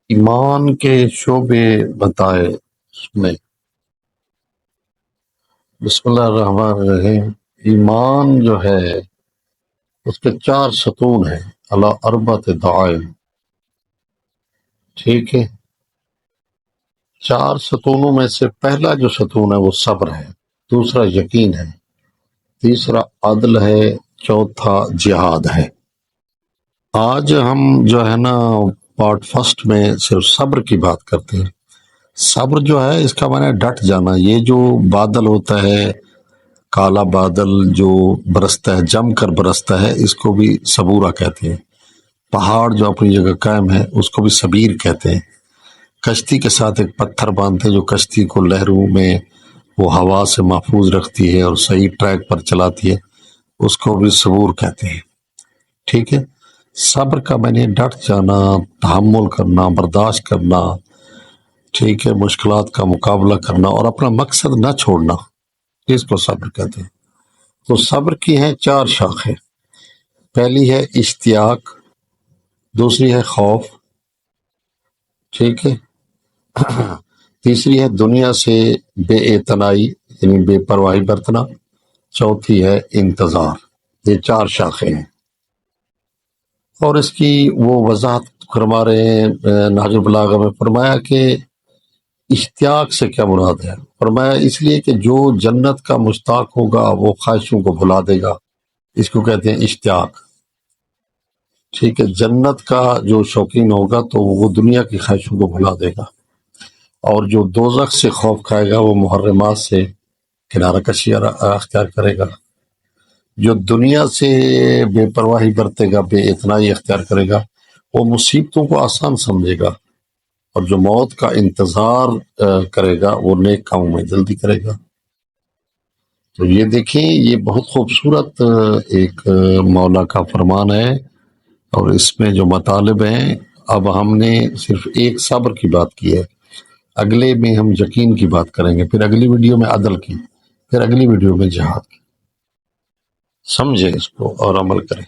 ایمان کے شعبے بتائے اس میں۔ بسم اللہ الرحمن الرحیم۔ ایمان جو ہے اس کے 4 ستون ہیں، علی اربعۃ دعائم، ٹھیک ہے۔ 4 ستونوں میں سے پہلا جو ستون ہے وہ صبر ہے، دوسرا یقین ہے، تیسرا عدل ہے، چوتھا جہاد ہے۔ آج ہم جو ہے نا پارٹ فرسٹ میں صرف صبر کی بات کرتے ہیں۔ صبر جو ہے اس کا معنی ہے ڈٹ جانا۔ یہ جو بادل ہوتا ہے، کالا بادل جو برستا ہے، جم کر برستا ہے، اس کو بھی صبورہ کہتے ہیں۔ پہاڑ جو اپنی جگہ قائم ہے اس کو بھی صبیر کہتے ہیں۔ کشتی کے ساتھ ایک پتھر باندھتے ہیں جو کشتی کو لہروں میں وہ ہوا سے محفوظ رکھتی ہے اور صحیح ٹریک پر چلاتی ہے، اس کو بھی صبور کہتے ہیں، ٹھیک ہے۔ صبر کا معنی ڈٹ جانا، تحمل کرنا، برداشت کرنا، ٹھیک ہے، مشکلات کا مقابلہ کرنا اور اپنا مقصد نہ چھوڑنا، اس کو صبر کہتے ہیں۔ تو صبر کی ہیں 4 شاخیں۔ پہلی ہے اشتیاق، دوسری ہے خوف، ٹھیک ہے، تیسری ہے دنیا سے بے اعتنائی یعنی بے پرواہی برتنا، چوتھی ہے انتظار۔ یہ 4 شاخیں ہیں، اور اس کی وہ وضاحت فرما رہے ہیں نہج البلاغہ میں، فرمایا کہ اشتیاق سے کیا مراد ہے؟ فرمایا اس لیے کہ جو جنت کا مشتاق ہوگا وہ خواہشوں کو بھلا دے گا، اس کو کہتے ہیں اشتیاق، ٹھیک ہے۔ جنت کا جو شوقین ہوگا تو وہ دنیا کی خواہشوں کو بھلا دے گا، اور جو دوزخ سے خوف کھائے گا وہ محرمات سے کنارہ کشی اختیار کرے گا۔ جو دنیا سے بے پرواہی برتے گا، بے اعتنائی اختیار کرے گا، وہ مصیبتوں کو آسان سمجھے گا، اور جو موت کا انتظار کرے گا وہ نیک کاموں میں جلدی کرے گا۔ تو یہ دیکھیں، یہ بہت خوبصورت ایک مولا کا فرمان ہے، اور اس میں جو مطالب ہیں، اب ہم نے صرف ایک صبر کی بات کی ہے، اگلے میں ہم یقین کی بات کریں گے، پھر اگلی ویڈیو میں عدل کی، پھر اگلی ویڈیو میں جہاد کی۔ سمجھیں اس کو اور عمل کریں۔